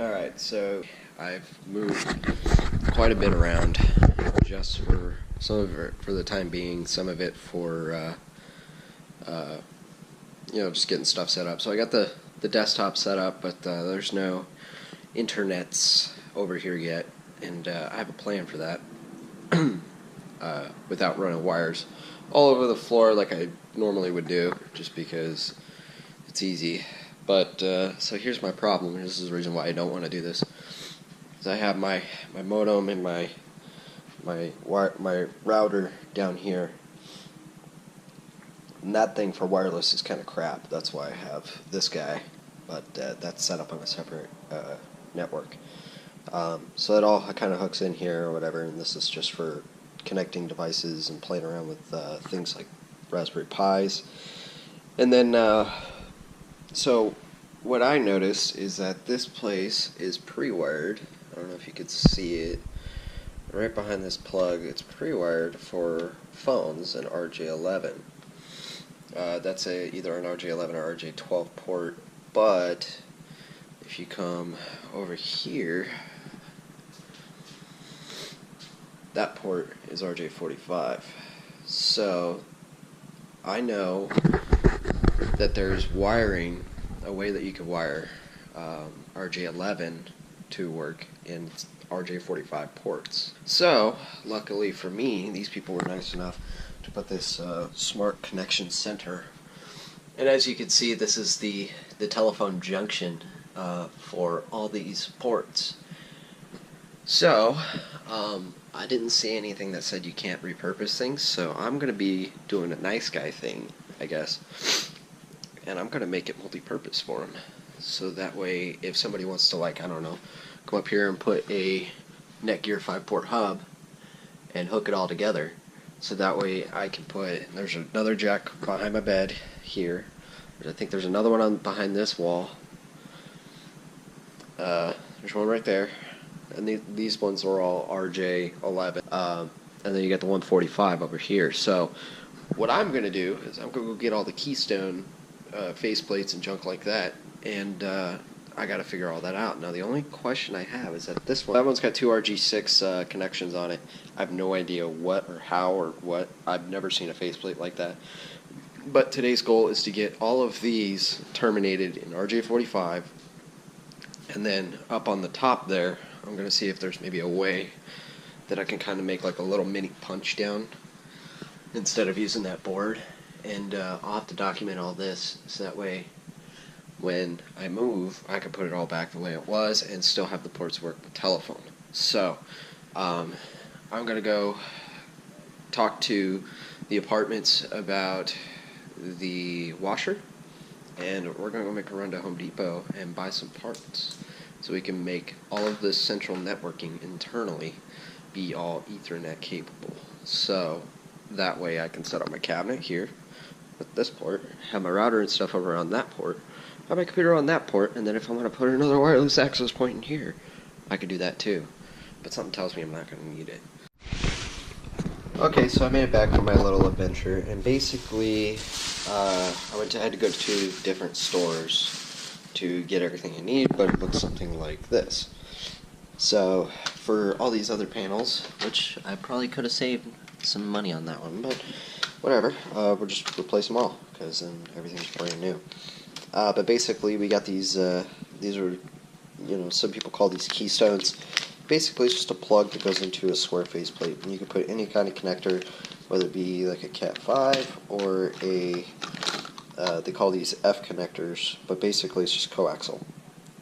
Alright, so I've moved quite a bit around just for some of it for the time being, some of it for just getting stuff set up. So I got the desktop set up, but there's no internets over here yet, and I have a plan for that without running wires all over the floor like I normally would do, just because it's easy. But so here's my problem. This is the reason why I don't want to do this. Is I have my modem and my router down here, and that thing for wireless is kind of crap. That's why I have this guy, but that's set up on a separate network. So it all kind of hooks in here or whatever, and this is just for connecting devices and playing around with things like Raspberry Pis. And then so what I noticed is that this place is pre-wired. I don't know if you could see it. Right behind this plug, it's pre-wired for phones and RJ11. That's either an RJ11 or RJ12 port, but if you come over here, that port is RJ45. So I know that there's wiring, a way that you can wire RJ11 to work in RJ45 ports. So luckily for me, these people were nice enough to put this smart connection center. And as you can see, this is the telephone junction for all these ports. So I didn't see anything that said you can't repurpose things, so I'm going to be doing a nice guy thing, I guess. And I'm going to make it multi-purpose for them. So that way, if somebody wants to, like, I don't know, come up here and put a Netgear 5-port hub and hook it all together. So that way I can put, there's another jack behind my bed here. I think there's another one behind this wall. There's one right there. And these ones are all RJ11. And then you got the 145 over here. So what I'm going to do is I'm going to go get all the Keystone faceplates and junk like that. And I got to figure all that out. Now the only question I have is that that one's got two RG6 connections on it. I have no idea what or how or what. I've never seen a faceplate like that. But today's goal is to get all of these terminated in RJ45, and then up on the top there, I'm going to see if there's maybe a way that I can kind of make like a little mini punch down instead of using that board. And I'll have to document all this so that way when I move, I can put it all back the way it was and still have the ports work with telephone. So I'm going to go talk to the apartments about the washer, and we're going to go make a run to Home Depot and buy some parts so we can make all of this central networking internally be all Ethernet capable. So that way I can set up my cabinet here with this port, have my router and stuff over on that port, have my computer on that port, and then if I want to put another wireless access point in here, I could do that too. But something tells me I'm not going to need it. Okay, so I made it back from my little adventure, and basically I had to go to 2 different stores to get everything I need, but it looks something like this. So for all these other panels, which I probably could have saved some money on that one, but whatever, we'll just replace them all, because then everything's brand new. But basically we got these are, some people call these keystones. Basically it's just a plug that goes into a square faceplate, and you can put any kind of connector, whether it be like a Cat5 or a they call these F connectors, but basically it's just coaxial.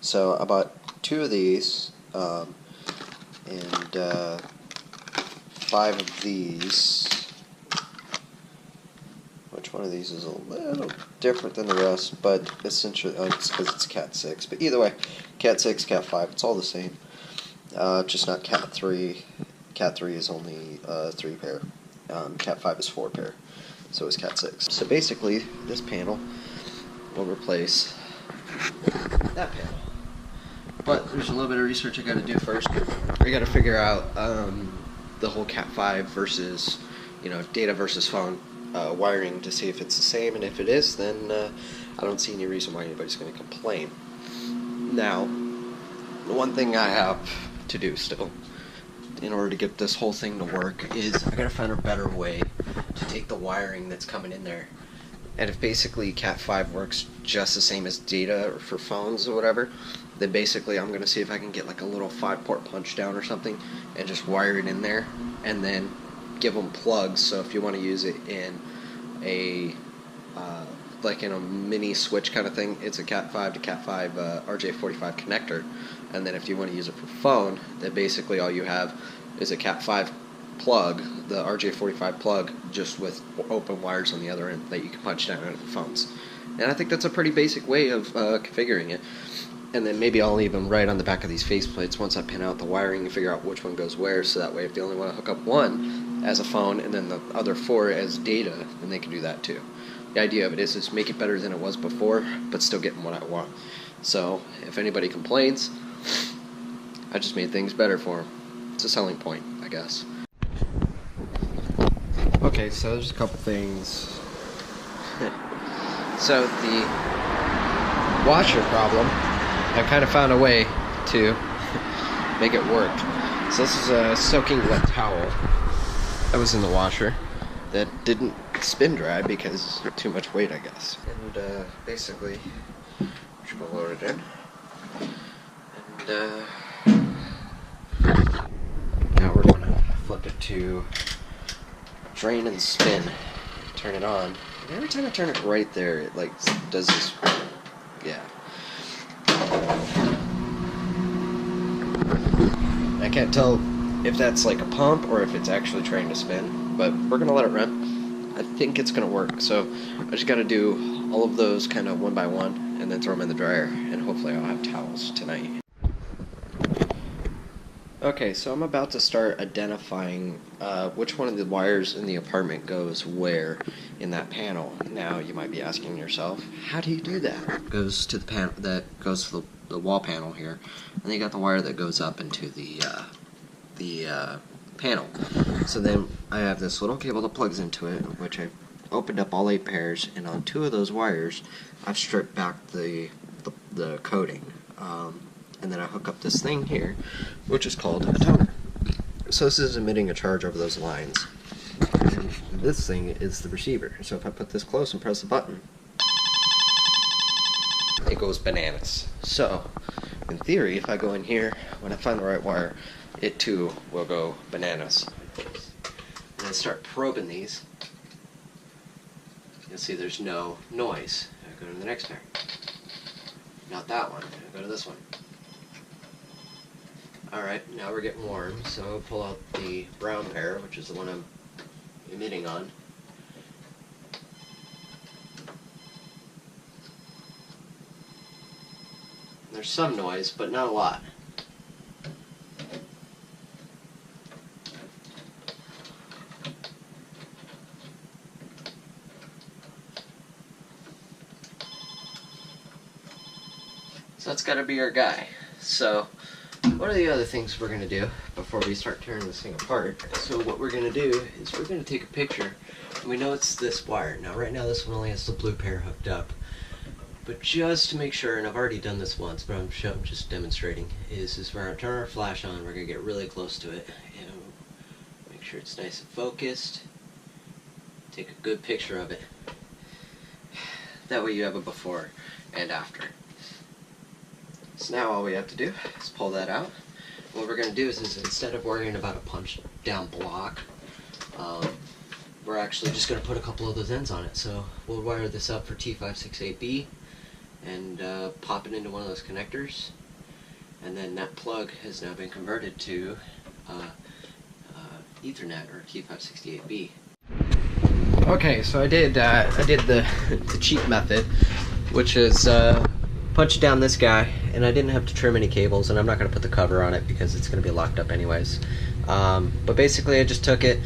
So about 2 of these and 5 of these. Which one of these is a little different than the rest, but essentially it's because it's Cat6. But either way, Cat6, Cat5, it's all the same. Just not Cat3. Cat3 is only 3 pair. Cat5 is 4 pair. So is Cat6. So basically, this panel will replace that panel. But there's a little bit of research I got to do first. I got to figure out the whole Cat5 versus, data versus phone wiring to see if it's the same. And if it is, then I don't see any reason why anybody's going to complain. Now, The one thing I have to do still, in order to get this whole thing to work, is I gotta find a better way to take the wiring that's coming in there. And if basically Cat 5 works just the same as data for phones or whatever, then basically I'm gonna see if I can get like a little 5-port punch down or something and just wire it in there, and then give them plugs. So if you want to use it in a like in a mini switch kind of thing, it's a Cat 5 to Cat 5 RJ45 connector. And then if you want to use it for phone, then basically all you have is a Cat 5 plug, the RJ45 plug, just with open wires on the other end that you can punch down into the phones. And I think that's a pretty basic way of configuring it. And then maybe I'll even write on the back of these faceplates once I pin out the wiring and figure out which one goes where, so that way if they only want to hook up one as a phone and then the other 4 as data, then they can do that too. The idea of it is make it better than it was before, but still getting what I want. So if anybody complains, I just made things better for them. It's a selling point, I guess. Okay, so there's a couple things. So the washer problem, I kind of found a way to make it work. So this is a soaking wet towel that was in the washer that didn't spin dry because too much weight, I guess. And basically, just gonna load it in. And now we're gonna flip it to drain and spin. Turn it on. And every time I turn it right there, it like does this. Yeah. I can't tell if that's like a pump or if it's actually trying to spin, but we're gonna let it run. I think it's gonna work. So I just gotta do all of those kind of one by one and then throw them in the dryer, and hopefully I'll have towels tonight. Okay, so I'm about to start identifying which one of the wires in the apartment goes where in that panel. Now you might be asking yourself, how do you do that? It goes to the panel that goes to the wall panel here, and then you got the wire that goes up into the panel. So then I have this little cable that plugs into it, which I've opened up all 8 pairs, and on 2 of those wires I've stripped back the coating. And then I hook up this thing here, which is called a toner. So this is emitting a charge over those lines. And this thing is the receiver. So if I put this close and press the button, it goes bananas. So, in theory, if I go in here, when I find the right wire, it too will go bananas. And I start probing these. You'll see there's no noise. I go to the next pair. Not that one. I go to this one. Alright, now we're getting warm, so I'll pull out the brown pair, which is the one I'm emitting on. There's some noise, but not a lot. So that's gotta be our guy. So what are the other things we're going to do before we start tearing this thing apart? So what we're going to do is we're going to take a picture, and we know it's this wire. Now right now this one only has the blue pair hooked up, but just to make sure, and I've already done this once, but I'm just demonstrating, is we're going to turn our flash on, we're going to get really close to it, and make sure it's nice and focused, take a good picture of it. That way you have a before and after. So now all we have to do is pull that out. What we're going to do is instead of worrying about a punch down block, we're actually just going to put a couple of those ends on it. So we'll wire this up for T568B and pop it into one of those connectors, and then that plug has now been converted to Ethernet or T568B. Okay, so I did the cheap method, which is punch down this guy, and I didn't have to trim any cables, and I'm not going to put the cover on it because it's going to be locked up anyways. But basically I just took it,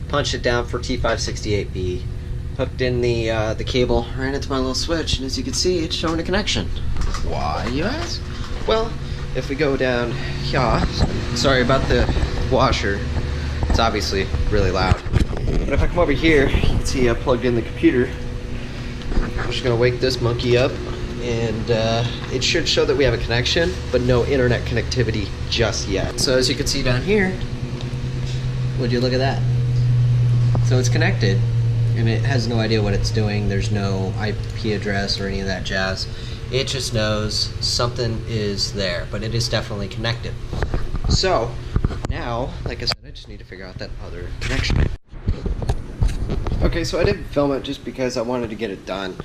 punched it down for T568B, hooked in the cable, ran into my little switch, and as you can see, it's showing a connection. Why, you ask? Well, if we go down here, sorry about the washer, it's obviously really loud. But if I come over here, you can see I plugged in the computer. I'm just going to wake this monkey up. and it should show that we have a connection, but no internet connectivity just yet. So as you can see down here, would you look at that? So it's connected, and it has no idea what it's doing. There's no IP address or any of that jazz. It just knows something is there, but it is definitely connected. So now, like I said, I just need to figure out that other connection. Okay, so I didn't film it just because I wanted to get it done.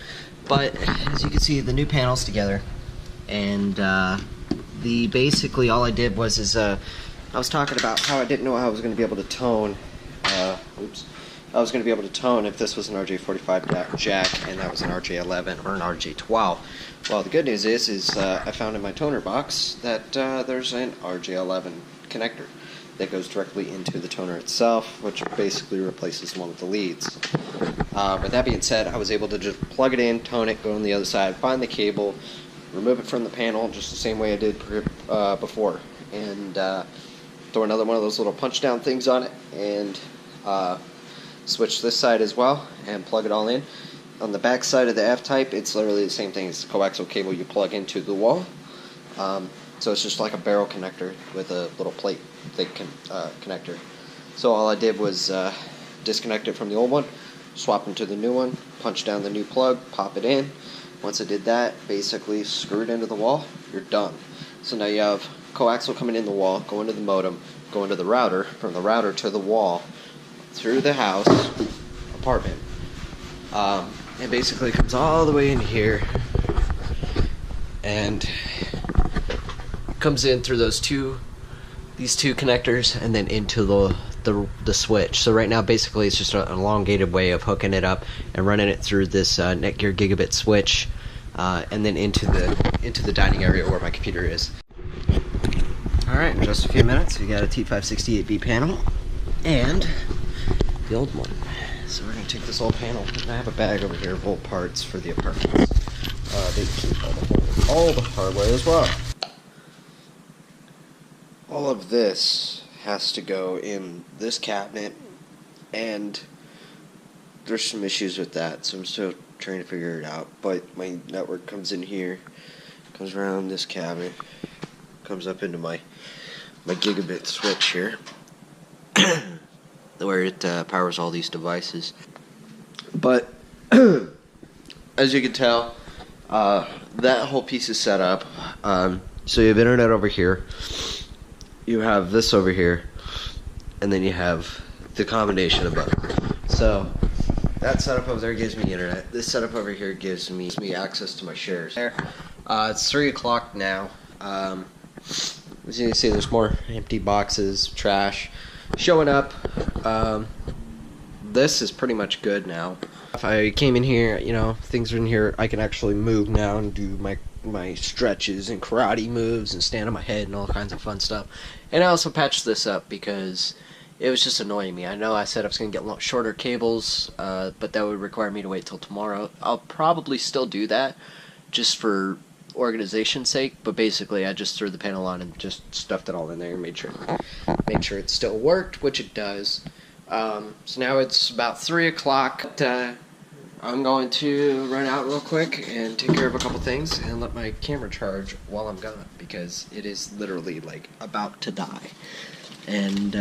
But as you can see, the new panel's together, and basically all I did was I was talking about how I didn't know how I was going to be able to tone. I was going to be able to tone if this was an RJ45 jack and that was an RJ11 or an RJ12. Well, the good news is I found in my toner box that there's an RJ11 connector that goes directly into the toner itself, which basically replaces one of the leads. But that being said, I was able to just plug it in, tone it, go on the other side, find the cable, remove it from the panel just the same way I did before, and throw another one of those little punch down things on it, and switch this side as well, and plug it all in. On the back side of the F-type, it's literally the same thing as the coaxial cable you plug into the wall. So it's just like a barrel connector with a little plate thick connector. So all I did was disconnect it from the old one, swap into the new one, punch down the new plug, pop it in. Once I did that, basically screw it into the wall, you're done. So now you have coaxial coming in the wall, going to the modem, going to the router, from the router to the wall, through the house, apartment. It basically comes all the way in here and comes in through these two connectors and then into the switch. So right now basically it's just an elongated way of hooking it up and running it through this Netgear gigabit switch and then into the dining area where my computer is. Alright, in just a few minutes we got a T568B panel and the old one. So we're going to take this old panel, and I have a bag over here of old parts for the apartments. They keep all the hardware as well. All of this has to go in this cabinet, and there's some issues with that, so I'm still trying to figure it out. But my network comes in here, comes around this cabinet, comes up into my gigabit switch here, where it powers all these devices. But as you can tell, that whole piece is set up. So you have internet over here, you have this over here, and then you have the combination of both. So that setup over there gives me internet. This setup over here gives me access to my shares. It's 3 o'clock now. As you can see, there's more empty boxes, trash showing up. This is pretty much good now. If I came in here, things are in here, I can actually move now and do my stretches and karate moves and stand on my head and all kinds of fun stuff. And I also patched this up because it was just annoying me. I know I said I was going to get shorter cables, but that would require me to wait till tomorrow. I'll probably still do that just for organization's sake, but basically I just threw the panel on and just stuffed it all in there and made sure it still worked, which it does. So now it's about 3 o'clock. I'm going to run out real quick and take care of a couple things and let my camera charge while I'm gone, because it is literally like about to die. And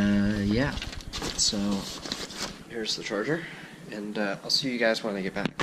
yeah, so here's the charger, and I'll see you guys when I get back.